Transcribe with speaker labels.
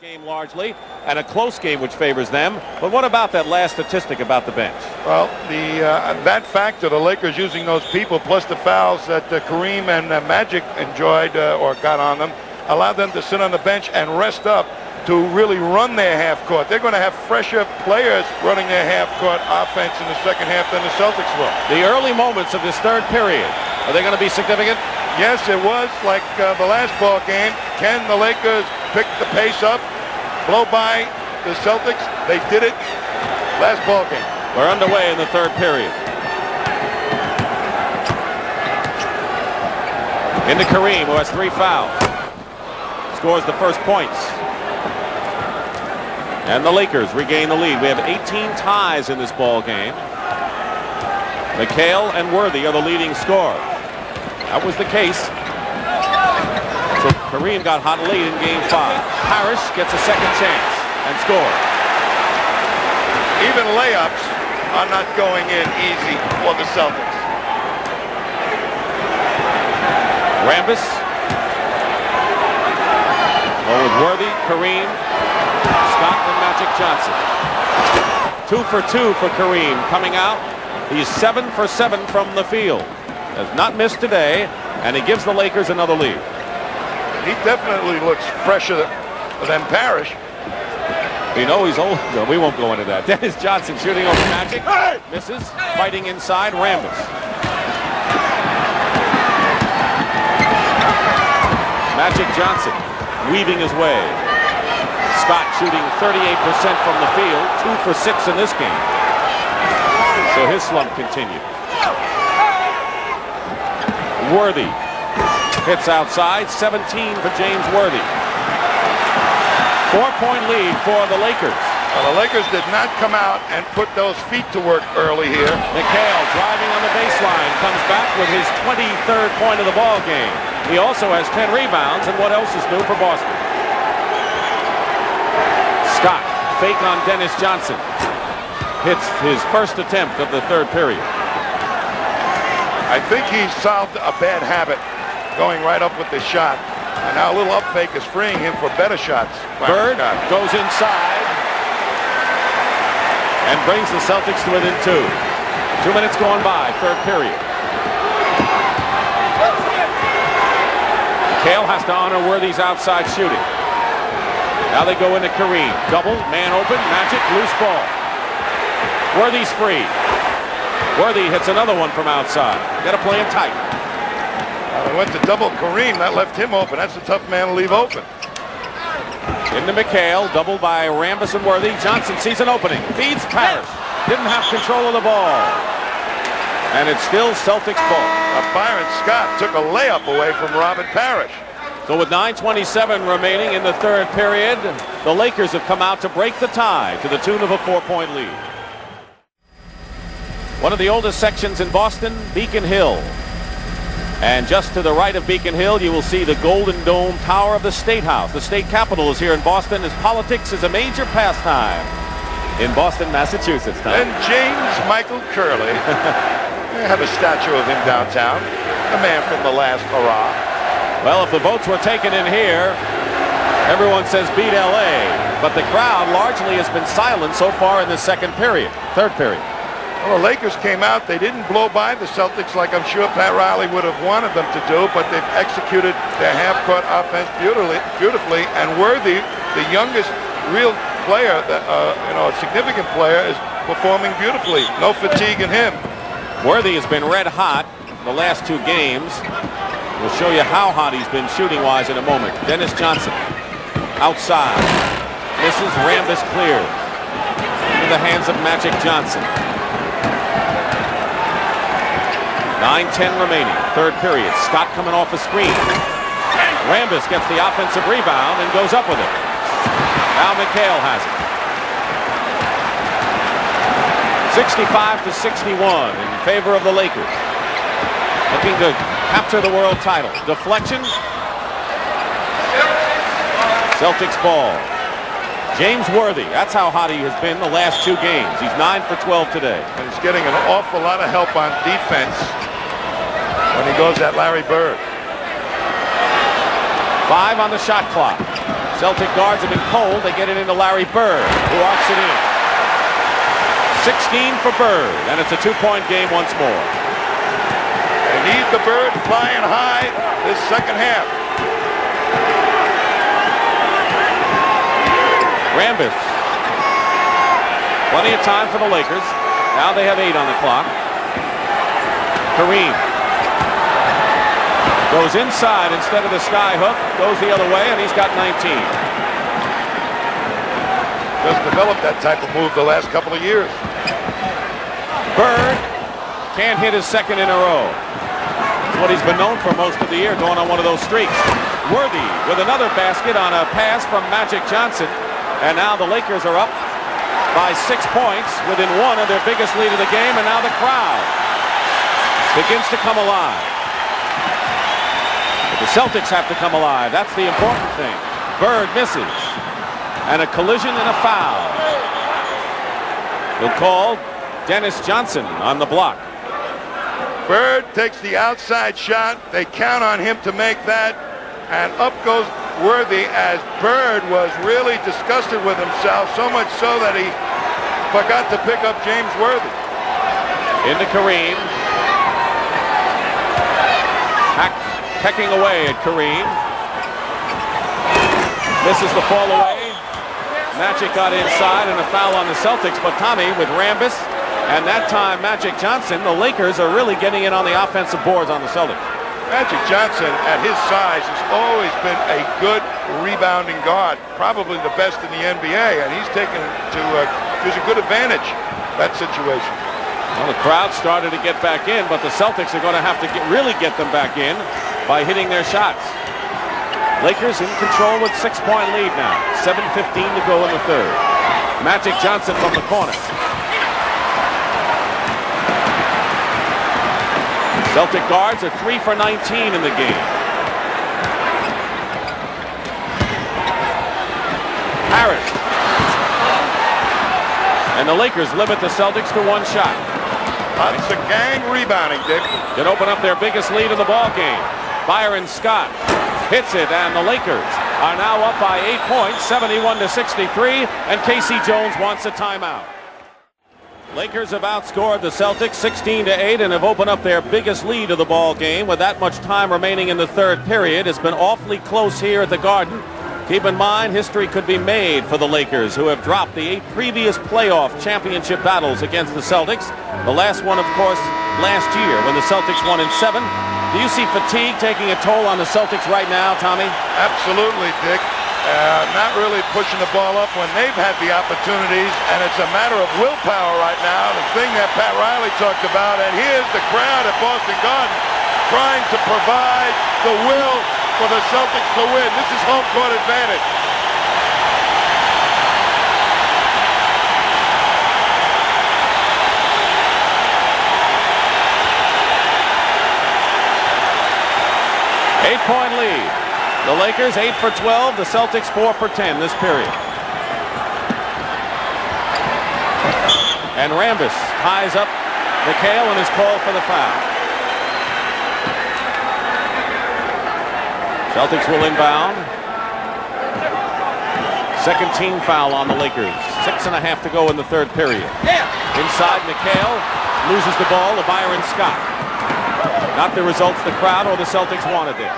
Speaker 1: Game largely, and a close game which favors them. But what about that last statistic about the bench?
Speaker 2: Well, that factor, the Lakers using those people, plus the fouls that Kareem and Magic enjoyed or got on them, allowed them to sit on the bench and rest up to really run their half court. They're going to have fresher players running their half court offense in the second half than the Celtics will.
Speaker 1: The early moments of this third period, are they going to be significant?
Speaker 2: Yes, it was like the last ball game. Can the Lakers pick the pace up, blow by the Celtics? They did it last ball game.
Speaker 1: We're underway in the third period. Into Kareem, who has 3 fouls. Scores the first points. And the Lakers regain the lead. We have 18 ties in this ball game. McHale and Worthy are the leading scorers. That was the case. So Kareem got hot late in game 5. Parrish gets a second chance and scores.
Speaker 2: Even layups are not going in easy for the Celtics.
Speaker 1: Rambis. Oh, with Worthy, Kareem, Scott, and Magic Johnson. 2 for 2 for Kareem coming out. He's 7 for 7 from the field. Has not missed today, and he gives the Lakers another lead.
Speaker 2: He definitely looks fresher than Parrish.
Speaker 1: You know he's old. No, we won't go into that. Dennis Johnson shooting over Magic. Misses. Fighting inside. Rambis. Magic Johnson weaving his way. Scott shooting 38% from the field. 2 for 6 in this game. So his slump continues. Worthy hits outside. 17 for James Worthy. 4-point lead for the Lakers.
Speaker 2: Well, the Lakers did not come out and put those feet to work early here.
Speaker 1: McHale driving on the baseline comes back with his 23rd point of the ball game. He also has 10 rebounds, and what else is new for Boston? Scott, fake on Dennis Johnson. Hits his first attempt of the third period.
Speaker 2: I think he solved a bad habit, going right up with the shot. And now a little up fake is freeing him for better shots.
Speaker 1: Bird goes inside and brings the Celtics to within 2. 2 minutes going by, third period. McHale has to honor Worthy's outside shooting. Now they go into Kareem. Double, man open, Magic, loose ball. Worthy's free. Worthy hits another one from outside. Got to play him tight.
Speaker 2: They went to double Kareem. That left him open. That's a tough man to leave open.
Speaker 1: Into McHale. Doubled by Rambis and Worthy. Johnson sees an opening. Feeds Parrish. Didn't have control of the ball. And it's still Celtics ball.
Speaker 2: Byron Scott took a layup away from Robert Parrish.
Speaker 1: So with 9:27 remaining in the third period, the Lakers have come out to break the tie to the tune of a 4-point lead. One of the oldest sections in Boston, Beacon Hill. And just to the right of Beacon Hill, you will see the Golden Dome Tower of the State House. The state capitol is here in Boston, as politics is a major pastime in Boston, Massachusetts.
Speaker 2: And James Michael Curley. They have a statue of him downtown. The man from the last hurrah.
Speaker 1: Well, if the votes were taken in here, everyone says beat LA. But the crowd largely has been silent so far in the third period.
Speaker 2: Well, the Lakers came out. They didn't blow by the Celtics like I'm sure Pat Riley would have wanted them to do, but they've executed their half-court offense beautifully. And Worthy, the youngest real player, a significant player, is performing beautifully. No fatigue in him.
Speaker 1: Worthy has been red hot the last 2 games. We'll show you how hot he's been shooting-wise in a moment. Dennis Johnson outside. Misses. Rambis clears. Into the hands of Magic Johnson. 9:10 remaining, third period. Scott coming off a screen. Rambis gets the offensive rebound and goes up with it. Now McHale has it. 65-61 in favor of the Lakers. Looking to capture the world title. Deflection. Celtics ball. James Worthy, that's how hot he has been the last 2 games. He's 9 for 12 today.
Speaker 2: And he's getting an awful lot of help on defense when he goes at Larry Bird.
Speaker 1: 5 on the shot clock. Celtic guards have been cold. They get it into Larry Bird, who arcs it in. 16 for Bird, and it's a 2-point game once more.
Speaker 2: They need the Bird flying high this second half.
Speaker 1: Rambis. Plenty of time for the Lakers. Now they have 8 on the clock. Kareem goes inside instead of the sky hook. Goes the other way, and he's got 19.
Speaker 2: Just developed that type of move the last couple of years.
Speaker 1: Bird can't hit his second in a row. It's what he's been known for most of the year, going on one of those streaks. Worthy with another basket on a pass from Magic Johnson. And now the Lakers are up by 6 points within one of their biggest lead of the game. And now the crowd begins to come alive. But the Celtics have to come alive. That's the important thing. Bird misses. And a collision and a foul. He'll call Dennis Johnson on the block.
Speaker 2: Bird takes the outside shot. They count on him to make that. And up goes Worthy, as Bird was really disgusted with himself, so much so that he forgot to pick up James Worthy.
Speaker 1: Into Kareem. Pecking away at Kareem. Misses the fall away. Magic got inside and a foul on the Celtics, but Tommy with Rambis, and that time Magic Johnson, the Lakers are really getting in on the offensive boards on the Celtics.
Speaker 2: Magic Johnson, at his size, has always been a good rebounding guard, probably the best in the NBA, and he's taken to use a good advantage that situation.
Speaker 1: Well, the crowd started to get back in, but the Celtics are going to have to really get them back in by hitting their shots. Lakers in control with 6-point lead now. 7:15 to go in the third. Magic Johnson from the corner. Celtic guards are 3 for 19 in the game. Harris. And the Lakers limit the Celtics to 1 shot.
Speaker 2: It's a gang rebounding, Dick.
Speaker 1: Can open up their biggest lead in the ball game. Byron Scott hits it, and the Lakers are now up by 8 points, 71-63, and Casey Jones wants a timeout. Lakers have outscored the Celtics 16-8 and have opened up their biggest lead of the ball game. With that much time remaining in the third period, it's been awfully close here at the Garden. Keep in mind, history could be made for the Lakers, who have dropped the 8 previous playoff championship battles against the Celtics. The last one, of course, last year when the Celtics won in 7. Do you see fatigue taking a toll on the Celtics right now, Tommy?
Speaker 2: Absolutely, Dick. Not really pushing the ball up when they've had the opportunities, and it's a matter of willpower right now, the thing that Pat Riley talked about. And here's the crowd at Boston Garden trying to provide the will for the Celtics to win. This is home court advantage.
Speaker 1: Eight-point lead. The Lakers 8 for 12. The Celtics 4 for 10 this period. And Rambis ties up McHale and is called for the foul. Celtics will inbound. Second team foul on the Lakers. 6.5 to go in the third period. Inside, McHale loses the ball to Byron Scott. Not the results the crowd or the Celtics wanted there.